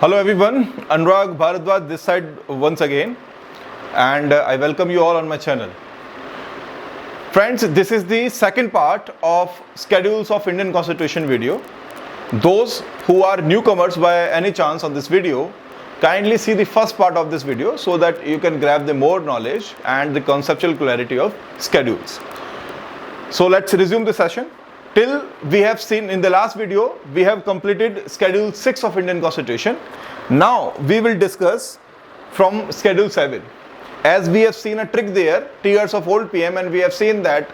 Hello everyone, Anurag Bharadwaj this side once again, and I welcome you all on my channel. Friends, this is the second part of Schedules of Indian Constitution video. Those who are newcomers by any chance on this video, kindly see the first part of this video so that you can grab the more knowledge and the conceptual clarity of schedules. So let's resume the session. Till we have seen in the last video, we have completed Schedule 6 of Indian Constitution. Now we will discuss from Schedule 7. As we have seen a trick there, years of old PM, and we have seen that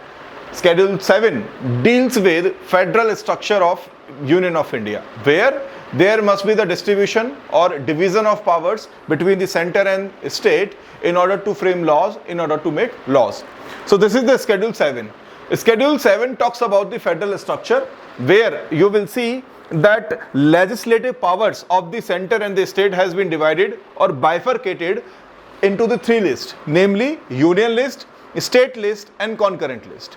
Schedule 7 deals with federal structure of Union of India, where there must be the distribution or division of powers between the center and state in order to frame laws, in order to make laws. So this is the Schedule 7. Schedule 7 talks about the federal structure, where you will see that legislative powers of the center and the state has been divided or bifurcated into the three lists, namely union list, state list and concurrent list.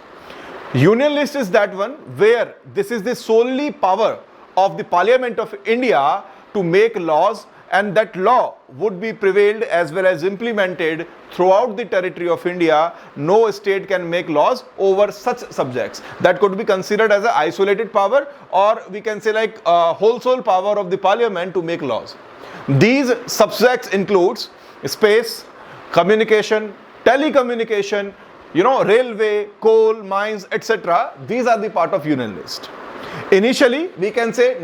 Union list is that one where this is the solely power of the Parliament of India to make laws, and that law would be prevailed as well as implemented throughout the territory of India. No state can make laws over such subjects. That could be considered as an isolated power, or we can say like a wholesale power of the Parliament to make laws. These subjects includes space, communication, telecommunication, railway, coal, mines, etc. These are the part of union list. Initially, we can say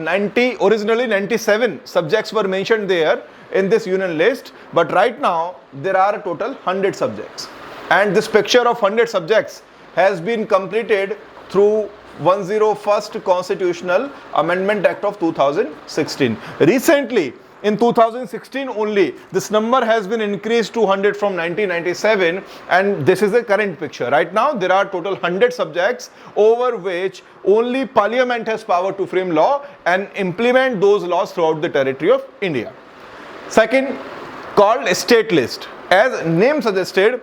originally 97 subjects were mentioned there in this union list, but right now there are a total 100 subjects. And this picture of 100 subjects has been completed through 101st Constitutional Amendment Act of 2016. Recently, in 2016 only, this number has been increased to 100 from 1997, and this is the current picture. Right now, there are total 100 subjects over which only Parliament has power to frame law and implement those laws throughout the territory of India. Second, called state list. As name suggested,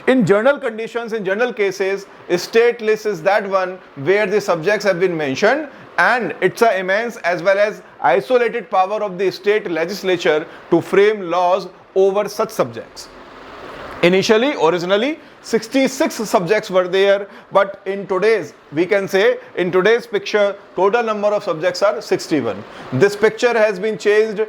in general conditions, in general cases, state list is that one where the subjects have been mentioned, and it's an immense as well as isolated power of the state legislature to frame laws over such subjects. Originally 66 subjects were there, but in today's picture, total number of subjects are 61. This picture has been changed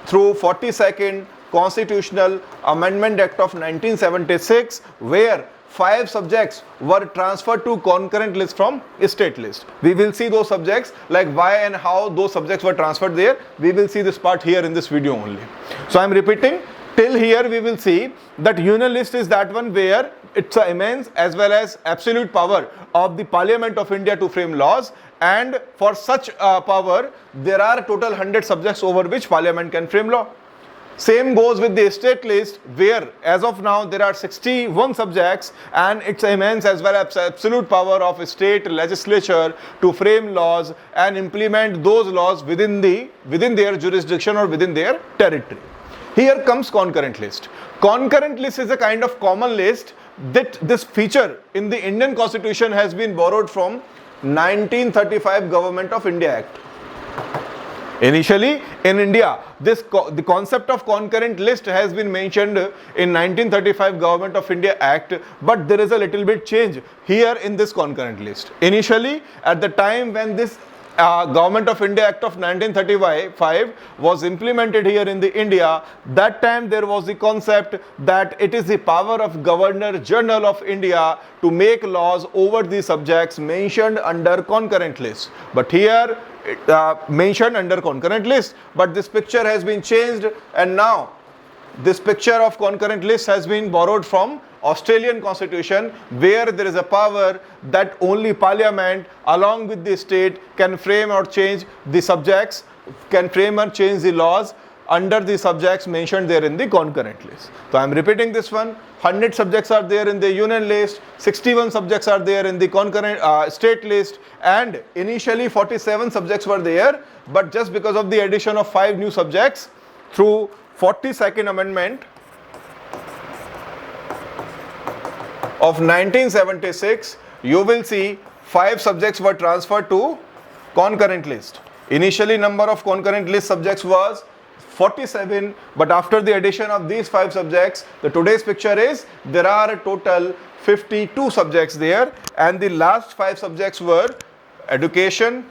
through 42nd Constitutional Amendment Act of 1976, where 5 subjects were transferred to concurrent list from state list. We will see those subjects, like why and how those subjects were transferred there. We will see this part here in this video only. So I am repeating, till here we will see that union list is that one where it's an immense as well as absolute power of the Parliament of India to frame laws, and for such power there are total 100 subjects over which Parliament can frame law. Same goes with the state list, where as of now there are 61 subjects, and it's immense as well as absolute power of state legislature to frame laws and implement those laws within their jurisdiction or within their territory. Here comes concurrent list. Concurrent list is a kind of common list that this feature in the Indian Constitution has been borrowed from 1935 Government of India Act. Initially, in India, the concept of concurrent list has been mentioned in 1935 Government of India Act, but there is a little bit change here in this concurrent list. Initially, at the time when this Government of India Act of 1935 was implemented here in the India, that time there was the concept that it is the power of Governor General of India to make laws over the subjects mentioned under concurrent list. But here mentioned under concurrent list, but this picture has been changed, and now this picture of concurrent list has been borrowed from Australian Constitution, where there is a power that only Parliament along with the state can frame or change the subjects, can frame or change the laws under the subjects mentioned there in the concurrent list. So I am repeating this one. 100 subjects are there in the union list, 61 subjects are there in the concurrent state list, and initially 47 subjects were there, but just because of the addition of 5 new subjects through 42nd Amendment of 1976, you will see 5 subjects were transferred to concurrent list. Initially number of concurrent list subjects was 47, but after the addition of these 5 subjects, the today's picture is there are a total 52 subjects there, and the last 5 subjects were education,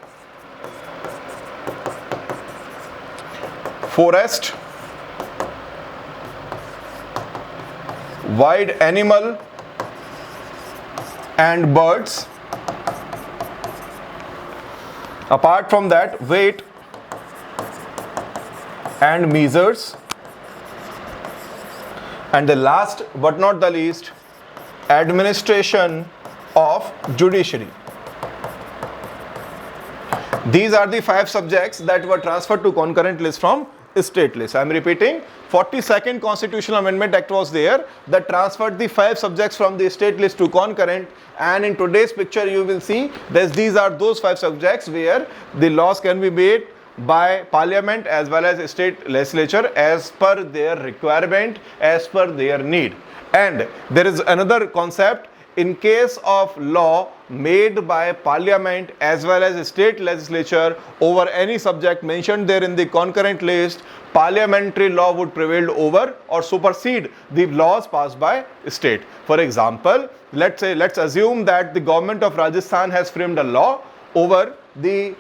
forest, wild animal and birds. Apart from that, weight and measures, and the last but not the least, administration of judiciary. These are the 5 subjects that were transferred to concurrent list from state list. I am repeating, 42nd Constitutional Amendment Act was there that transferred the 5 subjects from the state list to concurrent, and in today's picture you will see that these are those 5 subjects where the laws can be made by parliament as well as state legislature as per their requirement, as per their need. And there is another concept: in case of law made by parliament as well as state legislature over any subject mentioned there in the concurrent list, parliamentary law would prevail over or supersede the laws passed by state. For example, let's assume that the government of Rajasthan has framed a law over the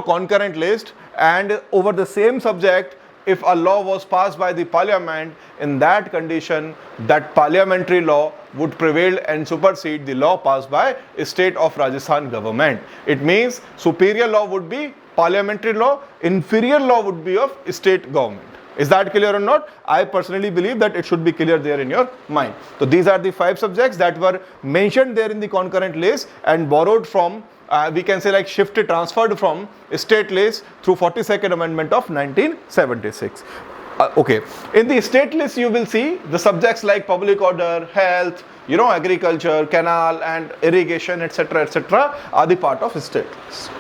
concurrent list, and over the same subject, if a law was passed by the parliament, in that condition that parliamentary law would prevail and supersede the law passed by state of Rajasthan government. It means superior law would be parliamentary law, inferior law would be of state government. Is that clear or not? I personally believe that it should be clear there in your mind. So these are the 5 subjects that were mentioned there in the concurrent list and borrowed from, we can say like shifted, transferred from state list through 42nd Amendment of 1976. Okay, in the state list you will see the subjects like public order, health, agriculture, canal and irrigation, etc. are the part of state list.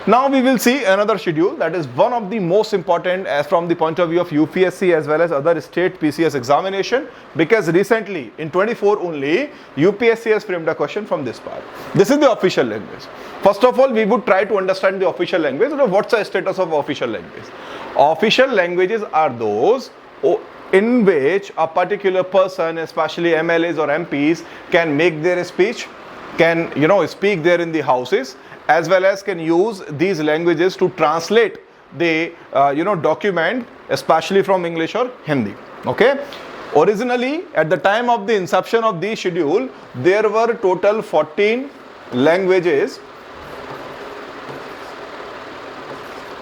Now we will see another schedule that is one of the most important as from the point of view of UPSC as well as other state PCS examination, because recently in 24 only UPSC has framed a question from this part. This is the official language. First of all, we would try to understand the official language. What's the status of official language? Official languages are those in which a particular person, especially MLAs or MPs, can make their speech, can speak there in the houses, as well as can use these languages to translate the document, especially from English or Hindi. Okay. Originally, at the time of the inception of the schedule, there were total 14 languages,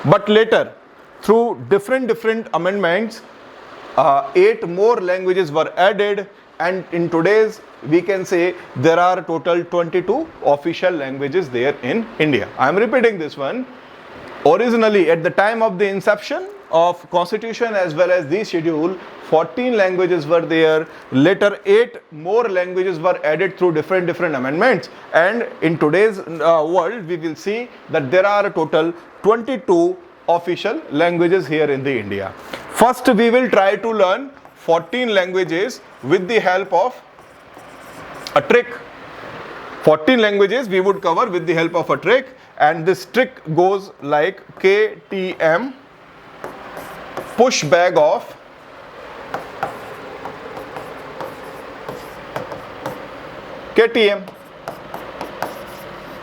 but later, through different amendments, 8 more languages were added, and in today's we can say there are total 22 official languages there in India. I am repeating this one. Originally, at the time of the inception of constitution as well as the schedule, 14 languages were there. Later, 8 more languages were added through different amendments, and in today's world we will see that there are a total 22 official languages here in the India. First, we will try to learn 14 languages with the help of a trick. 14 languages we would cover with the help of a trick, and this trick goes like KTM, push bag of KTM.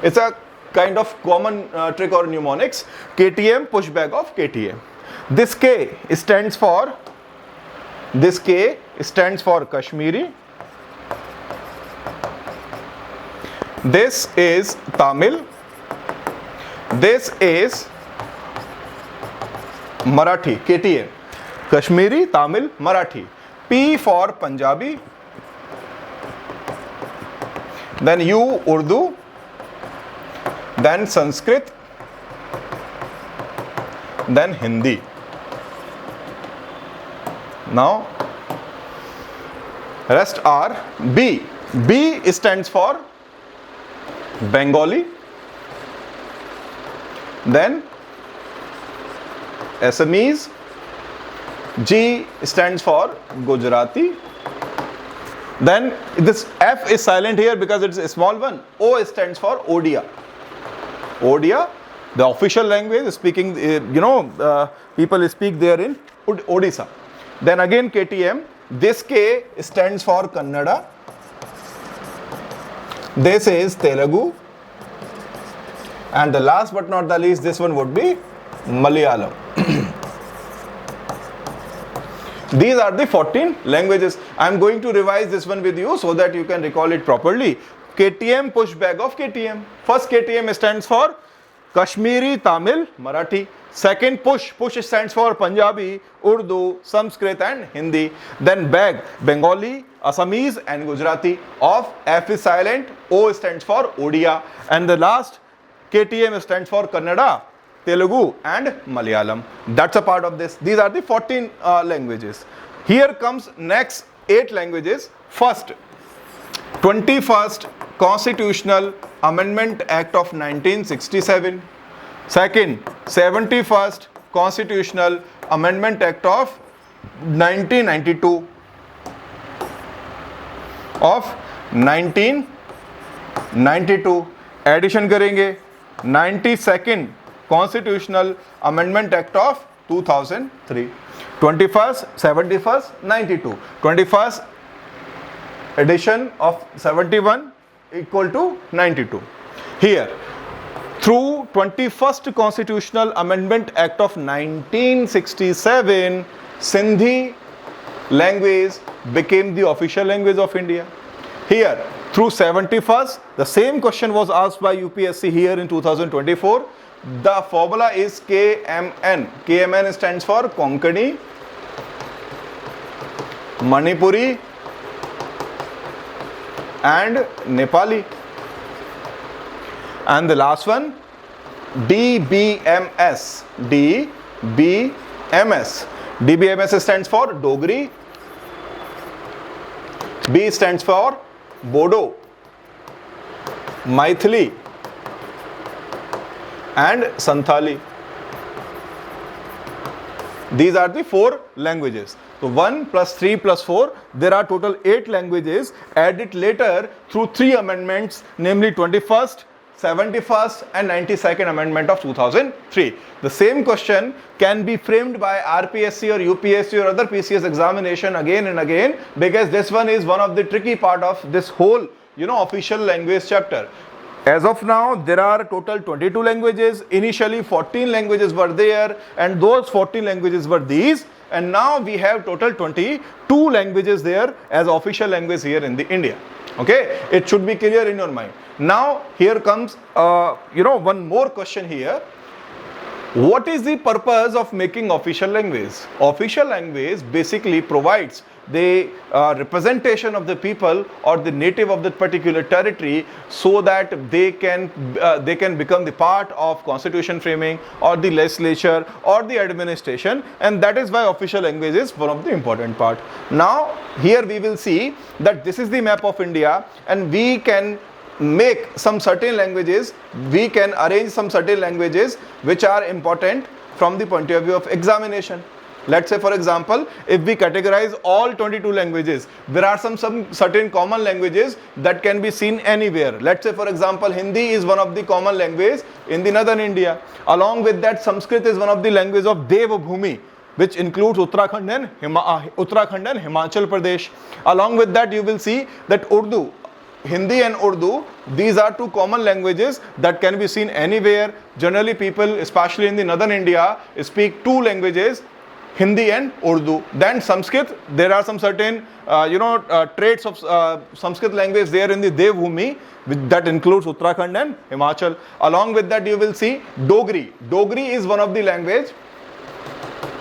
It's a kind of common trick or mnemonics. KTM, push bag of KTM. This K stands for Kashmiri. This is Tamil. This is Marathi. KTM, Kashmiri, Tamil, Marathi. P for Punjabi. Then U, Urdu. Then Sanskrit. Then Hindi. Now, rest are B. B stands for Bengali. Then Assamese. G stands for Gujarati. Then this F is silent here because it's a small one. O stands for Odia. Odia. The official language speaking, people speak there in Odisha. Then again KTM, this K stands for Kannada, this is Telugu, and the last but not the least, this one would be Malayalam. These are the 14 languages. I am going to revise this one with you so that you can recall it properly. KTM, pushback of KTM. First KTM stands for Kashmiri, Tamil, Marathi. Second push stands for Punjabi, Urdu, Sanskrit and Hindi. Then bag, Bengali, Assamese and Gujarati. Of F is silent, O stands for Odia. And the last KTM stands for Kannada, Telugu and Malayalam. That's a part of this. These are the 14 languages. Here comes next 8 languages. First, 21st Constitutional Amendment Act of 1967. Second, 71st Constitutional Amendment Act of 1992. Of 1992. Addition करेंगे 92nd Constitutional Amendment Act of 2003. 21st, 71st, 92. 21st addition of 71 equal to 92. Here, through 21st Constitutional Amendment Act of 1967, Sindhi language became the official language of India. Here, through 71st, the same question was asked by UPSC here in 2024. The formula is KMN. KMN stands for Konkani, Manipuri and Nepali. And the last one, DBMS. DBMS. DBMS stands for Dogri. B stands for Bodo, Maithili and Santhali. These are the 4 languages. So 1 plus 3 plus 4, there are total 8 languages added later through 3 amendments, namely 21st, 71st and 92nd Amendment of 2003. The same question can be framed by RPSC or UPSC or other PCS examination again and again, because this one is one of the tricky part of this whole, official language chapter. As of now, there are total 22 languages. Initially 14 languages were there, and those 14 languages were these. And now we have total 22 languages there as official language here in the India. Okay, it should be clear in your mind. Now here comes one more question here. What is the purpose of making official language? Official language basically provides the representation of the people or the native of that particular territory, so that they can become the part of constitution framing or the legislature or the administration, and that is why official language is one of the important part. Now here we will see that this is the map of India, and we can make some certain languages, we can arrange some certain languages which are important from the point of view of examination. Let's say, for example, if we categorize all 22 languages, there are some certain common languages that can be seen anywhere. Let's say, for example, Hindi is one of the common language in the northern India. Along with that, Sanskrit is one of the language of Devabhumi, which includes Uttarakhand and Himachal Pradesh. Along with that, you will see that Urdu, Hindi and Urdu, these are 2 common languages that can be seen anywhere. Generally, people, especially in the northern India, speak 2 languages, Hindi and Urdu. Then Sanskrit, there are some certain traits of Sanskrit language there in the Devbhumi, that includes Uttarakhand and Himachal. Along with that, you will see Dogri. Dogri is one of the language,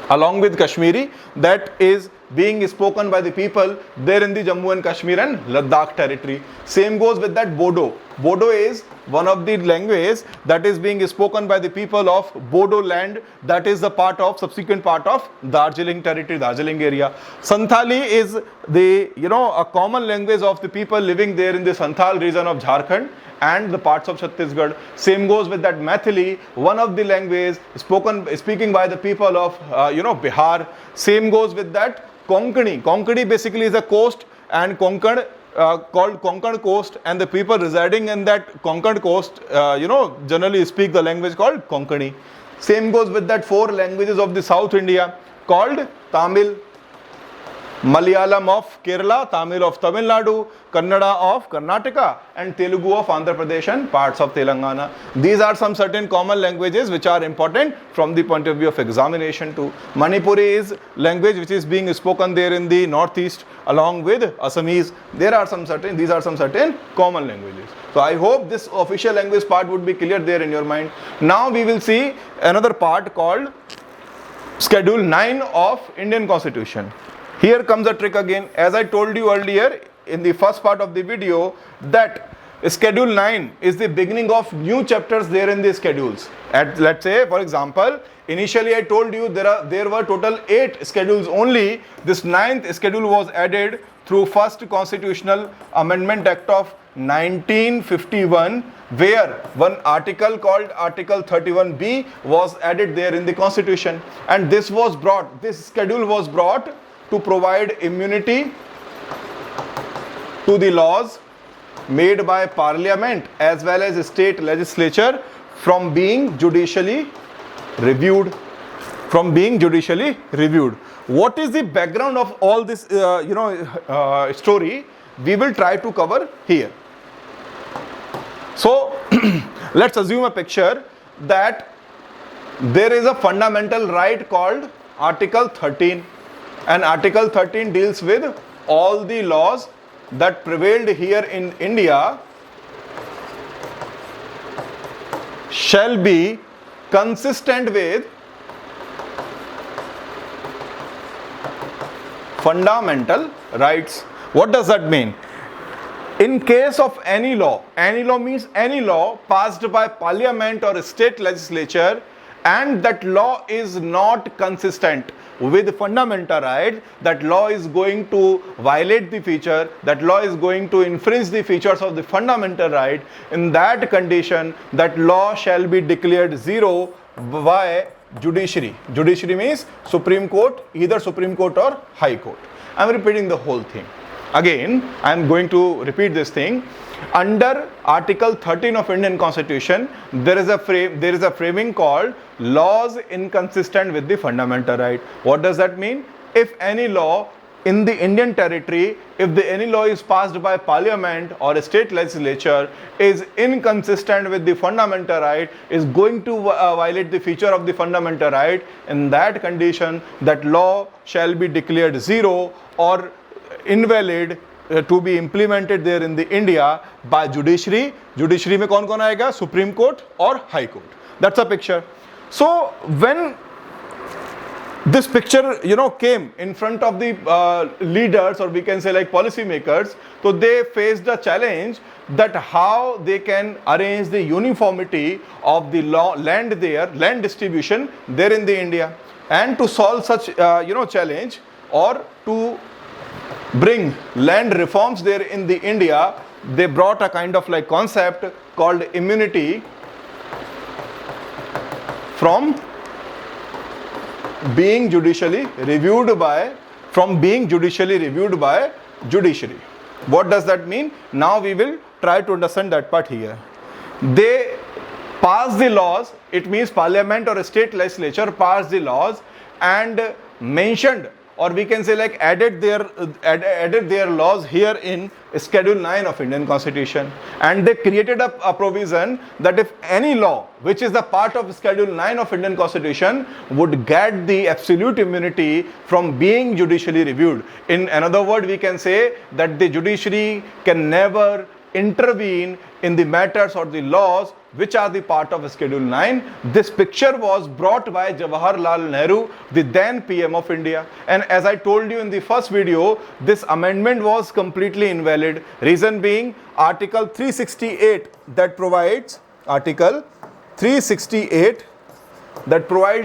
along with Kashmiri, that is being spoken by the people there in the Jammu and Kashmir and Ladakh territory. Same goes with that Bodo. Bodo is one of the languages that is being spoken by the people of Bodo land, that is the subsequent part of Darjeeling territory, Darjeeling area. Santhali is the, a common language of the people living there in the Santhal region of Jharkhand and the parts of Chhattisgarh. Same goes with that Maithili, one of the language speaking by the people of Bihar. Same goes with that Konkani. Konkani basically is a coast, and Konkan called Konkan Coast, and the people residing in that Konkan Coast, generally speak the language called Konkani. Same goes with that 4 languages of the South India called Tamil, Malayalam of Kerala, Tamil of Tamil Nadu, Kannada of Karnataka, and Telugu of Andhra Pradesh and parts of Telangana. These are some certain common languages which are important from the point of view of examination too. Manipuri is language which is being spoken there in the northeast along with Assamese. These are some certain common languages. So I hope this official language part would be clear there in your mind. Now we will see another part called Schedule 9 of Indian Constitution. Here comes a trick again. As I told you earlier in the first part of the video, that Schedule 9 is the beginning of new chapters there in the schedules. Let's say, for example, initially I told you there were total 8 schedules only. This 9th schedule was added through first Constitutional Amendment Act of 1951, where one article called Article 31B was added there in the Constitution. And this schedule was brought to provide immunity to the laws made by Parliament as well as state legislature from being judicially reviewed. What is the background of all this story? We will try to cover here. So let's assume a picture that there is a fundamental right called Article 13. And Article 13 deals with all the laws that prevailed here in India shall be consistent with fundamental rights. What does that mean? In case of any law means any law passed by Parliament or state legislature, and that law is not consistent with fundamental rights, that law is going to violate the feature, that law is going to infringe the features of the fundamental right, in that condition that law shall be declared zero by judiciary. Judiciary means Supreme Court, either Supreme Court or High Court. I am repeating the whole thing. Again, I am going to repeat this thing. Under Article 13 of Indian Constitution, there is a framing called laws inconsistent with the fundamental right. What does that mean? If any law in the Indian territory, any law is passed by Parliament or a state legislature is inconsistent with the fundamental right, is going to violate the feature of the fundamental right, in that condition that law shall be declared zero or invalid to be implemented there in the India by judiciary. Judiciary में कौन कौन आएगा? Supreme Court or High Court. That's a picture. So when this picture came in front of the leaders, or we can say like policy makers, so they faced a challenge that how they can arrange the uniformity of the land distribution there in the India. And to solve such challenge, or to bring land reforms there in the India, they brought a kind of like concept called immunity from being judicially reviewed by judiciary. What does that mean? Now we will try to understand that part here. They pass the laws, it means Parliament or a state legislature passed the laws and mentioned, or we can say like added their laws here in Schedule 9 of Indian Constitution, and they created a provision that if any law which is the part of Schedule 9 of Indian Constitution would get the absolute immunity from being judicially reviewed. In another word, we can say that the judiciary can never intervene in the matters or the laws which are the part of Schedule 9. This picture was brought by Jawaharlal Nehru, the then PM of India. And as I told you in the first video, this amendment was completely invalid. Reason being, Article 368 that provides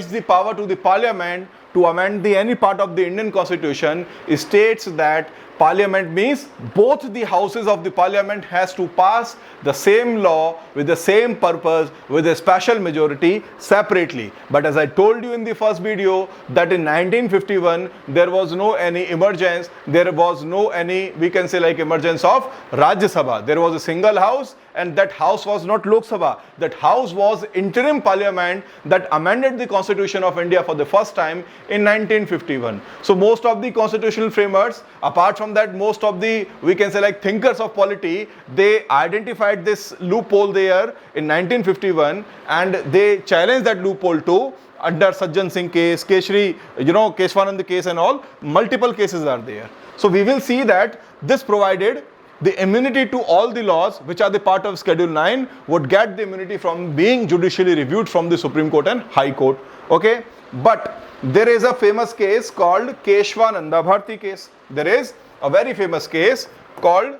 the power to the Parliament to amend any part of the Indian Constitution states that Parliament means both the houses of the Parliament has to pass the same law with the same purpose with a special majority separately. But as I told you in the first video that in 1951 there was no any emergence, there was no any, we can say, like emergence of Rajya Sabha. There was a single house, and that house was not Lok Sabha. That house was interim parliament that amended the Constitution of India for the first time in 1951. So most of the constitutional framers, apart from that, most of the, we can say, like thinkers of polity, they identified this loophole there in 1951, and they challenged that loophole too. Under Sajjan Singh case, Keshri, Keshwanand case and all, multiple cases are there. So we will see that this provided the immunity to all the laws which are the part of Schedule 9 would get the immunity from being judicially reviewed from the Supreme Court and High Court. Okay, but there is a famous case called Keshwananda Bharti case. There is a very famous case called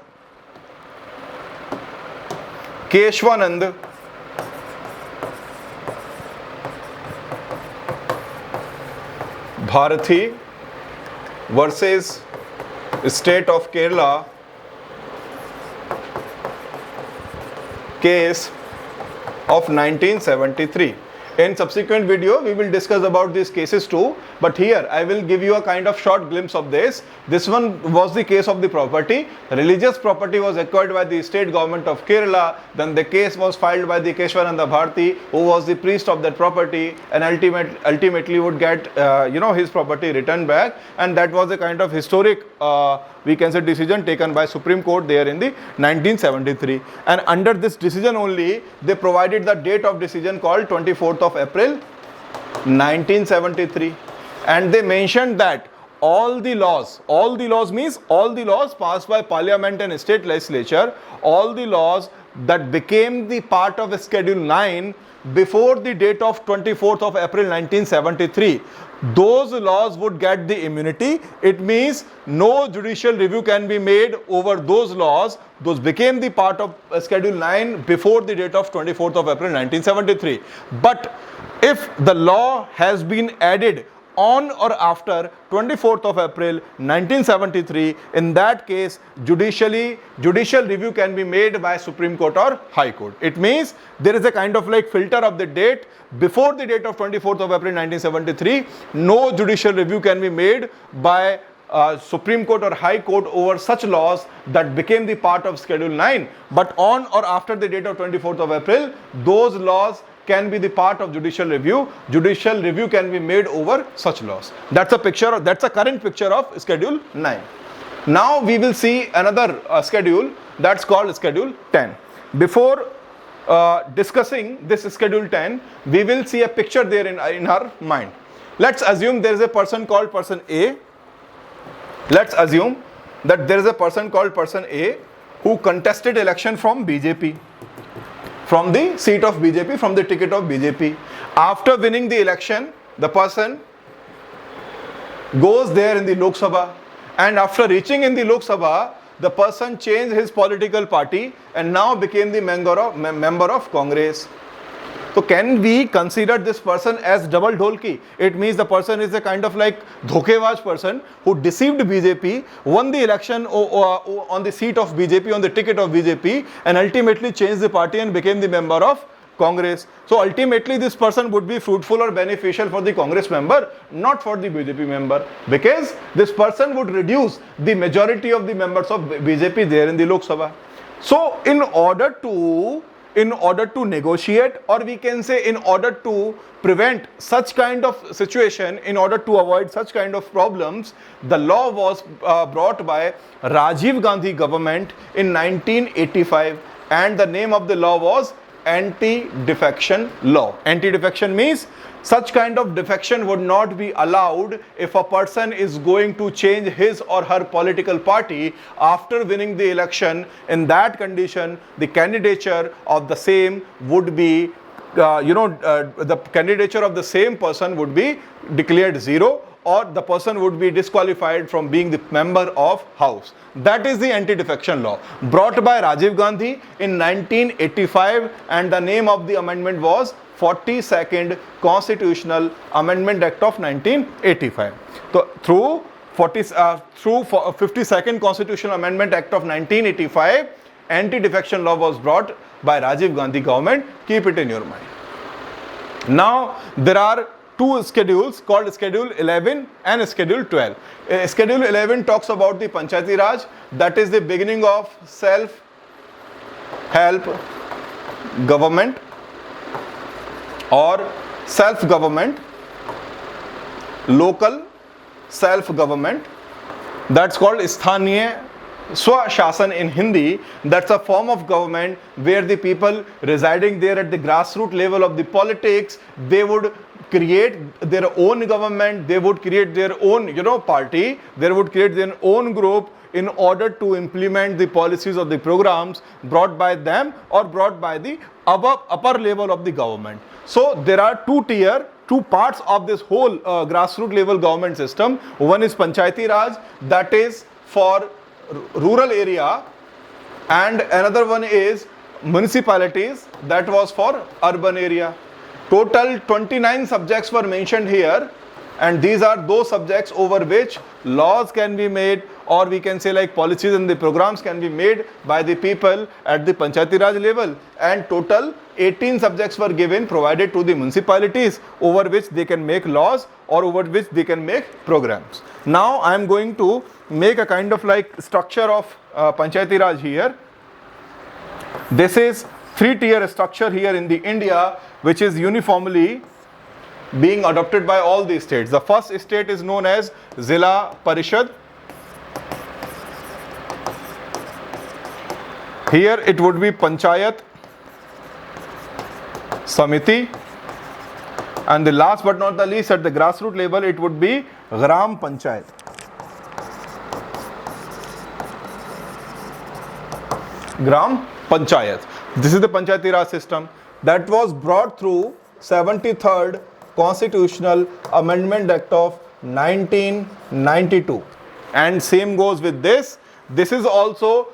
Keshwanand Bharti versus State of Kerala case of 1973. In subsequent video, we will discuss about these cases too. But here, I will give you a kind of short glimpse of this. This one was the case of the property. Religious property was acquired by the state government of Kerala. Then the case was filed by the Keshwananda Bharti, who was the priest of that property, and ultimately would get, his property returned back. And that was a kind of historic, we can say, decision taken by Supreme Court there in the 1973. And under this decision only, they provided the date of decision called 24th of April 1973, and they mentioned that all the laws means all the laws passed by Parliament and state legislature, all the laws that became the part of Schedule 9 before the date of 24th of April 1973, those laws would get the immunity. It means no judicial review can be made over those laws. Those became the part of Schedule 9 before the date of 24th of April 1973. But if the law has been added on or after 24th of April 1973, in that case, judicial review can be made by Supreme Court or High Court. It means there is a kind of like filter of the date. Before the date of 24th of April 1973, no judicial review can be made by Supreme Court or High Court over such laws that became the part of Schedule 9. But on or after the date of 24th of April, those laws can be the part of judicial review. Judicial review can be made over such laws. That's a picture. That's a current picture of Schedule 9. Now we will see another schedule that's called Schedule 10. Before discussing this Schedule 10, we will see a picture there in our mind. Let's assume there is a person called Person A. Let's assume that there is a person called Person A who contested election from BJP, from the seat of BJP, from the ticket of BJP. After winning the election, the person goes there in the Lok Sabha, and after reaching in the Lok Sabha, the person changed his political party and now became the member of Congress. So can we consider this person as double dholki? It means the person is a kind of like dhokebaj person who deceived BJP, won the election on the seat of BJP, on the ticket of BJP, and ultimately changed the party and became the member of Congress. So ultimately this person would be fruitful or beneficial for the Congress member, not for the BJP member, because this person would reduce the majority of the members of BJP there in the Lok Sabha. So in order to negotiate, or we can say in order to prevent such kind of situation, in order to avoid such kind of problems, the law was brought by Rajiv Gandhi government in 1985, and the name of the law was Anti-Defection Law. Anti-defection means such kind of defection would not be allowed if a person is going to change his or her political party after winning the election. In that condition, the candidature of the same would be, the candidature of the same person would be declared zero, or the person would be disqualified from being the member of House. That is the anti-defection law brought by Rajiv Gandhi in 1985, and the name of the amendment was 42nd Constitutional Amendment Act of 1985. So through 52nd Constitutional Amendment Act of 1985, anti-defection law was brought by Rajiv Gandhi government. Keep it in your mind. Now there are two schedules called Schedule 11 and Schedule 12. Schedule 11 talks about the Panchayati Raj, that is the beginning of self-help government or self-government, local self-government. That's called Sthaniya Swashasan in Hindi. That's a form of government where the people residing there at the grassroots level of the politics, they would create their own government, they would create their own party, they would create their own group in order to implement the policies or the programs brought by them or brought by the upper level of the government. So there are two parts of this whole grassroots level government system. One is Panchayati Raj, that is for rural area, and another one is municipalities, that was for urban area. Total 29 subjects were mentioned here, and these are those subjects over which laws can be made, or we can say like policies and the programs can be made by the people at the Panchayati Raj level. And total 18 subjects were given, provided to the municipalities, over which they can make laws or over which they can make programs. Now I am going to make a kind of like structure of Panchayati Raj here. This is three-tier structure here in the India, which is uniformly being adopted by all the states. The first state is known as Zilla Parishad. Here it would be Panchayat Samiti, and the last but not the least, at the grassroots level, it would be Gram Panchayat. Gram Panchayat. This is the Panchayati Raj system that was brought through 73rd Constitutional Amendment Act of 1992, and same goes with this. This is also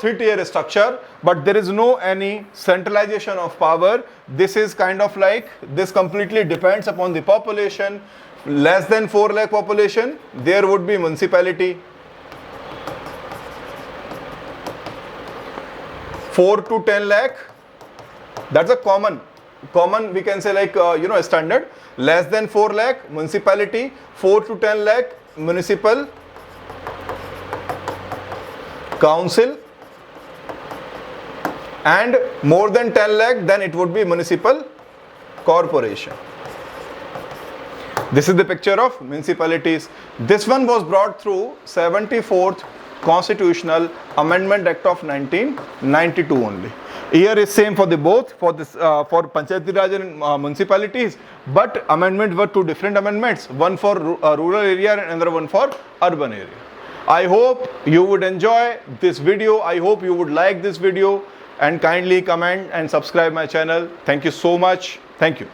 three-tier structure, but there is no any centralization of power. This is kind of like, this completely depends upon the population. Less than 4 lakh population, there would be municipality. 4 to 10 lakh, that's a common we can say like standard. Less than 4 lakh municipality, 4 to 10 lakh municipal council, and more than 10 lakh, then it would be municipal corporation. This is the picture of municipalities. This one was brought through 74th Constitutional Amendment Act of 1992 only. Here is same for the both, for this for Panchayati Raj and municipalities, but amendments were two different amendments, one for rural area and another one for urban area. I hope you would enjoy this video. I hope you would like this video, and kindly comment and subscribe my channel. Thank you so much. Thank you.